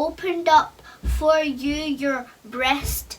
opened up for you your breast?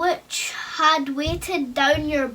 Which had weighted down your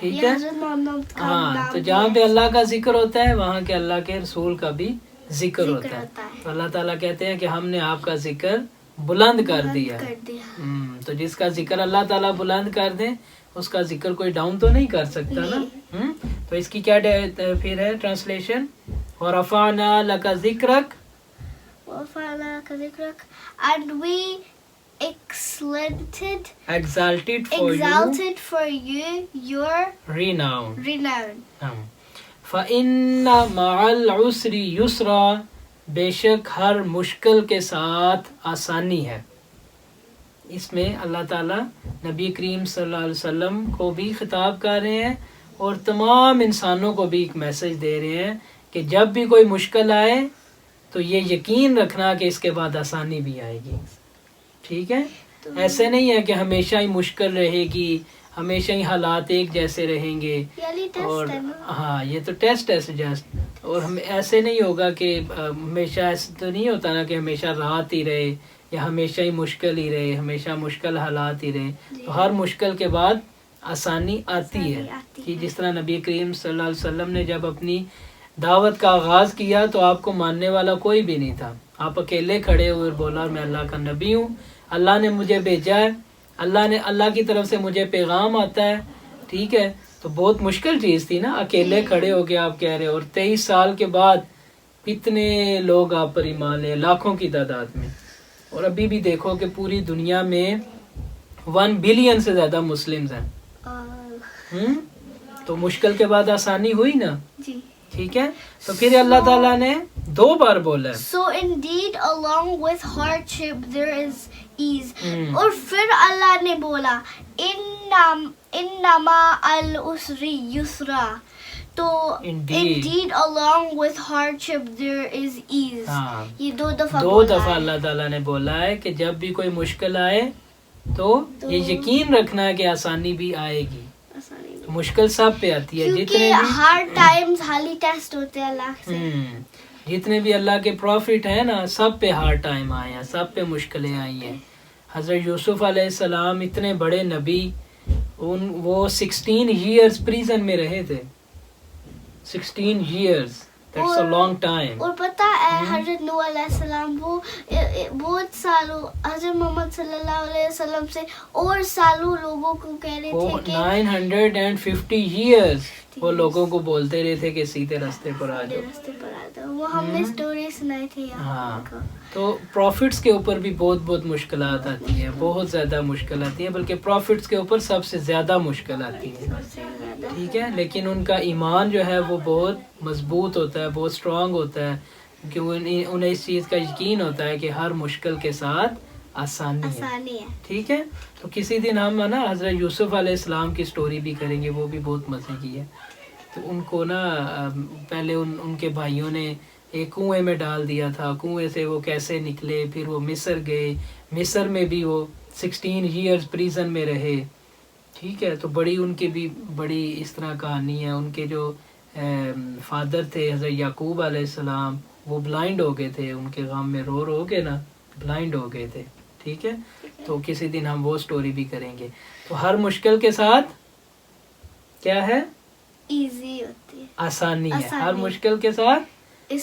ٹھیک ہے. حضرت محمد کا ہاں نام تو بھی جہاں ہے. پہ اللہ کا ذکر ہوتا ہے وہاں کے اللہ کے رسول کا بھی ذکر ہوتا ہے. ہوتا ہے. تو اللہ تعالیٰ کہتے ہیں کہ ہم نے آپ کا ذکر بلند کر دیا. کر دیا. تو جس کا ذکر اللہ تعالیٰ بلند کر دے اس کا ذکر کوئی ڈاؤن تو نہیں کر سکتا نا. تو اس کی کیا پھر ہے ٹرانسلیشن؟ وَرَفَعْنَا لَكَ ذِكْرَكَ وَرَفَعْنَا لَكَ ذِكْرَكَ and we exalted for you your renown. renown. فَإِنَّ مَعَ الْعُسْرِ يُسْرًا بے شک ہر مشکل کے ساتھ آسانی ہے. اس میں اللہ تعالیٰ نبی کریم صلی اللہ علیہ وسلم کو بھی خطاب کر رہے ہیں اور تمام انسانوں کو بھی ایک میسج دے رہے ہیں کہ جب بھی کوئی مشکل آئے تو یہ یقین رکھنا کہ اس کے بعد آسانی بھی آئے گی. ٹھیک ہے. ایسے نہیں ہے کہ ہمیشہ ہی مشکل رہے گی، ہمیشہ ہی حالات ایک جیسے رہیں گے. اور ہاں یہ تو ٹیسٹ ہے جسٹ. اور ہم ایسے نہیں ہوگا کہ ہمیشہ ایسے تو نہیں ہوتا نا کہ ہمیشہ رات ہی رہے یا ہمیشہ ہی مشکل ہی رہے، ہمیشہ مشکل حالات ہی رہے. تو ہر مشکل کے بعد آسانی آتی ہے. کہ جس طرح نبی کریم صلی اللہ علیہ وسلم نے جب اپنی دعوت کا آغاز کیا تو آپ کو ماننے والا کوئی بھی نہیں تھا. آپ اکیلے کھڑے ہوئے بولا میں اللہ کا نبی ہوں، اللہ نے مجھے بھیجا ہے، اللہ کی طرف سے مجھے پیغام آتا ہے. ٹھیک ہے. تو بہت مشکل چیز تھی نا، اکیلے کھڑے ہو کے آپ کہہ رہے. اور 23 سال کے بعد کتنے لوگ آپ پر ایمان لے، لاکھوں کی تعداد میں. اور ابھی بھی دیکھو کہ پوری دنیا میں 1 بلین سے زیادہ مسلمز ہیں. تو مشکل کے بعد آسانی ہوئی نا. جی ٹھیک ہے. تو پھر اللہ تعالیٰ نے 2 بار بولا ہے. So indeed along with hardship there is ease. اور پھر اللہ نے بولا انما العسر یسرا. تو indeed along with hardship there is ease. یہ 2 دفعہ اللہ تعالیٰ نے بولا ہے کہ جب بھی کوئی مشکل آئے تو یہ یقین رکھنا ہے کہ آسانی بھی آئے گی. مشکل سب پہ آتی ہے. کیونکہ ہر ٹائمز حالی ٹیسٹ ہوتے ہیں اللہ سے. جتنے بھی اللہ کے پروفٹ ہیں نا سب پہ ہارڈ ٹائم آئے ہیں، سب پہ مشکلیں آئی ہیں. حضرت یوسف علیہ السلام اتنے بڑے نبی، وہ 16 ایئرز پریزن میں رہے تھے. 16 years, that's a long time. اور پتہ ہے حضرت نوح علیہ السلام وہ بہت سالوں حضرت محمد صلی اللہ علیہ وسلم سے اور سالوں لوگوں کو کہہ رہے تھے کہ 950 ایئرز وہ لوگوں کو بولتے رہے تھے کہ سیدھے راستے پر آ جاؤ. وہ ہم نے سٹوری سنائی تھی. ہاں تو پروفٹس کے اوپر بھی بہت مشکلات آتی ہیں، بہت زیادہ مشکل آتی ہیں، بلکہ پروفٹس کے اوپر سب سے زیادہ مشکل آتی ہے. ٹھیک ہے. لیکن ان کا ایمان جو ہے وہ بہت مضبوط ہوتا ہے، بہت اسٹرانگ ہوتا ہے، کیونکہ انہیں اس چیز کا یقین ہوتا ہے کہ ہر مشکل کے ساتھ آسانی ہے. ٹھیک ہے. تو کسی دن ہم نا حضرت یوسف علیہ السلام کی سٹوری بھی کریں گے، وہ بھی بہت مزے کی ہے. تو ان کو نا پہلے ان کے بھائیوں نے ایک کنویں میں ڈال دیا تھا، کنویں سے وہ کیسے نکلے، پھر وہ مصر گئے، مصر میں بھی وہ 16 ایئرز پریزن میں رہے. ٹھیک ہے. تو بڑی ان کی بھی بڑی اس طرح کہانی ہے. ان کے جو فادر تھے حضرت یعقوب علیہ السلام وہ بلائنڈ ہو گئے تھے، ان کے غم میں رو کے نا بلائنڈ ہو گئے تھے. ٹھیک ہے. تو کسی دن ہم وہ سٹوری بھی کریں گے. تو ہر مشکل کے ساتھ کیا ہے؟ ایزی ہوتی ہے، آسانی ہے. ہر مشکل کے ساتھ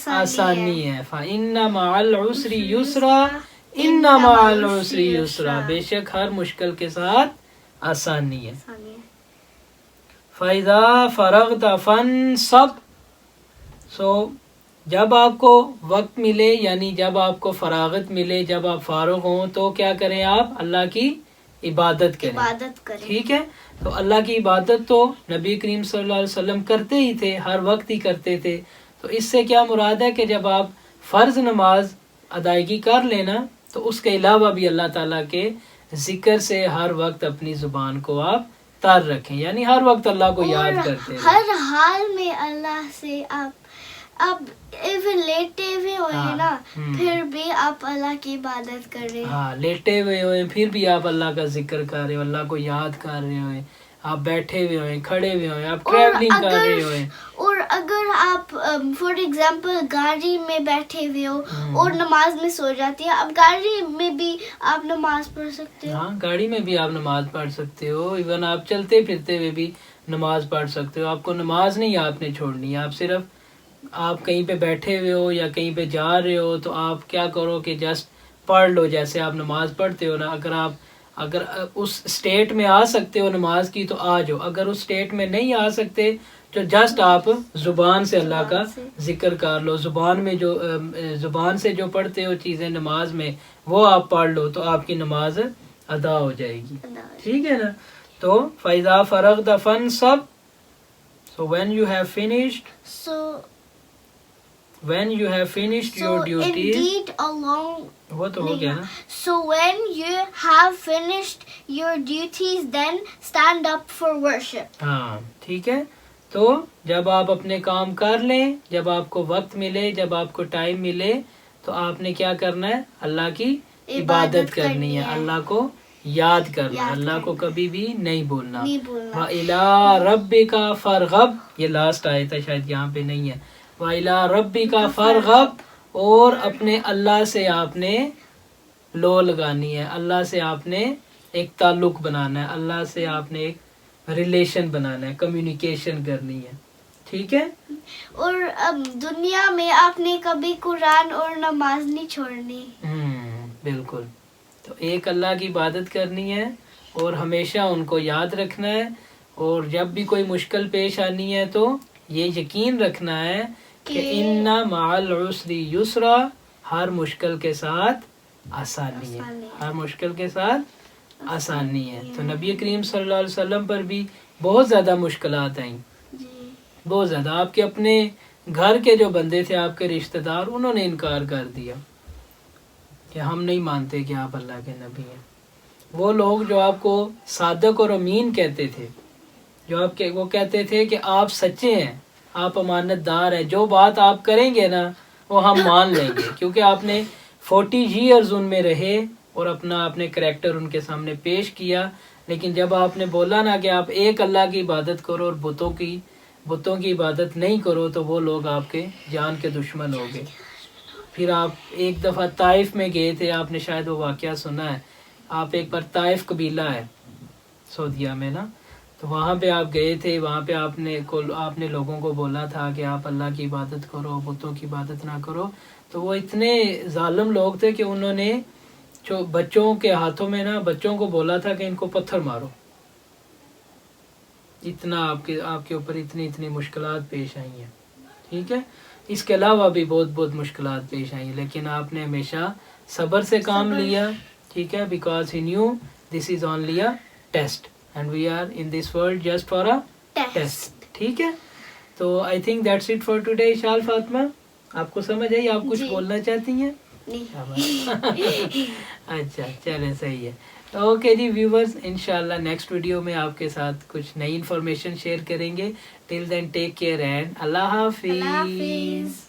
آسانی ہے. فَإِنَّ مَعَ الْعُسْرِ يُسْرًا إِنَّ مَعَ الْعُسْرِ يُسْرًا بے شک ہر مشکل کے ساتھ آسانی ہے. فَإِذَا فَرَغْتَ فَانْصَبْ. جب آپ کو وقت ملے، یعنی جب آپ کو فراغت ملے، جب آپ فارغ ہوں تو کیا کریں؟ آپ اللہ کی عبادت کریں. ٹھیک ہے. تو اللہ کی عبادت تو نبی کریم صلی اللہ علیہ وسلم کرتے ہی تھے، ہر وقت ہی کرتے تھے. تو اس سے کیا مراد ہے کہ جب آپ فرض نماز ادائیگی کر لینا تو اس کے علاوہ بھی اللہ تعالیٰ کے ذکر سے ہر وقت اپنی زبان کو آپ تر رکھیں، یعنی ہر وقت اللہ کو یاد کرتے ہیں. ہر حال میں اللہ سے آپ ایون لیٹے ہوئے ہوئے نا پھر بھی آپ اللہ کی عبادت کر رہے ہیں. ہاں لیٹے ہوئے ہوئے پھر بھی آپ اللہ کا ذکر کر رہے ہو، اللہ کو یاد کر رہے ہوئے، آپ بیٹھے ہوئے ہوئے، کھڑے ہوئے ہوئے، آپ ٹریولنگ کر رہے ہوئے. اور اگر آپ فار ایگزامپل گاڑی میں بیٹھے ہوئے ہو اور نماز میں سو جاتی ہے، اب گاڑی میں بھی آپ نماز پڑھ سکتے ہو. ہاں گاڑی میں بھی آپ نماز پڑھ سکتے ہو. ایون آپ چلتے پھرتے ہوئے بھی نماز پڑھ سکتے ہو. آپ کو نماز نہیں آپ نے چھوڑنی ہے. آپ صرف آپ کہیں پہ بیٹھے ہوئے ہو یا کہیں پہ جا رہے ہو تو آپ کیا کرو کہ جسٹ پڑھ لو جیسے آپ نماز پڑھتے ہو نا. اگر اس اسٹیٹ میں آ سکتے ہو نماز کی تو آ جاؤ. اگر اس اسٹیٹ میں نہیں آ سکتے تو جسٹ آپ زبان سے اللہ کا ذکر کر لو. زبان سے جو پڑھتے ہو چیزیں نماز میں وہ آپ پڑھ لو تو آپ کی نماز ادا ہو جائے گی. ٹھیک ہے نا. تو فَإِذَا فَرَغْتَ فَانْصَبْ. So when you have finished your duties, indeed along وہ تو ہو گیا نا. So when you have finished your duties, then stand up for worship. ہاں ٹھیک ہے. تو جب آپ اپنے کام کر لیں, جب آپ کو وقت ملے, جب آپ کو ٹائم ملے تو آپ نے کیا کرنا ہے؟ اللہ کی عبادت کرنی ہے, اللہ کو یاد کرنا, اللہ کو کبھی بھی نہیں بھولنا. وَإِلَىٰ رَبِّكَ فَارْغَب. یہ لاسٹ آیت ہے, شاید یہاں پہ نہیں ہے. وَإِلَىٰ رَبِّكَ فَارْغَب. اور اپنے اللہ سے آپ نے لو لگانی ہے, اللہ سے آپ نے ایک تعلق بنانا ہے, اللہ سے آپ نے ایک ریلیشن بنانا ہے, کمیونیکیشن کرنی ہے. ٹھیک ہے. اور دنیا میں آپ نے کبھی قرآن اور نماز نہیں چھوڑنی. بالکل. تو ایک اللہ کی عبادت کرنی ہے اور ہمیشہ ان کو یاد رکھنا ہے, اور جب بھی کوئی مشکل پیش آنی ہے تو یہ یقین رکھنا ہے کہ ان مع العسر یسرا. ہر مشکل کے ساتھ آسانی ہے, ہر مشکل کے ساتھ آسانی ہے. تو نبی کریم صلی اللہ علیہ وسلم پر بھی بہت زیادہ مشکلات آئیں, بہت زیادہ. آپ کے اپنے گھر کے جو بندے تھے, آپ کے رشتہ دار, انہوں نے انکار کر دیا کہ ہم نہیں مانتے کہ آپ اللہ کے نبی ہیں. وہ لوگ جو آپ کو صادق اور امین کہتے تھے, جو آپ کے وہ کہتے تھے کہ آپ سچے ہیں, آپ امانت دار ہیں, جو بات آپ کریں گے نا وہ ہم مان لیں گے, کیونکہ آپ نے 40 years ان میں رہے اور اپنے کریکٹر ان کے سامنے پیش کیا. لیکن جب آپ نے بولا نا کہ آپ ایک اللہ کی عبادت کرو اور بتوں کی عبادت نہیں کرو, تو وہ لوگ آپ کے جان کے دشمن ہو گئے. پھر آپ ایک دفعہ طائف میں گئے تھے, آپ نے شاید وہ واقعہ سنا ہے. آپ ایک بار طائف قبیلہ ہے سعودیہ میں نا, تو وہاں پہ آپ گئے تھے. وہاں پہ آپ نے لوگوں کو بولا تھا کہ آپ اللہ کی عبادت کرو, بتوں کی عبادت نہ کرو. تو وہ اتنے ظالم لوگ تھے کہ انہوں نے جو بچوں کے ہاتھوں میں نا بچوں کو بولا تھا کہ ان کو پتھر مارو. اتنا آپ کے اوپر اتنی مشکلات پیش آئی ہیں. ٹھیک ہے. اس کے علاوہ بھی بہت مشکلات پیش آئی, لیکن آپ نے ہمیشہ صبر سے کام لیا. ٹھیک ہے. Because he knew this is only a test and we are in this world just for a test. ٹھیک ہے. تو I think that's it for today. Ishal Fatima, آپ کو سمجھ آئی؟ آپ کچھ بولنا چاہتی ہیں؟ اچھا چلیں, صحیح ہے. اوکے جی ویورز, انشاءاللہ نیکسٹ ویڈیو میں آپ کے ساتھ کچھ نئی انفارمیشن شیئر کریں گے. ٹل دین ٹیک کیئر اینڈ اللہ حافظ.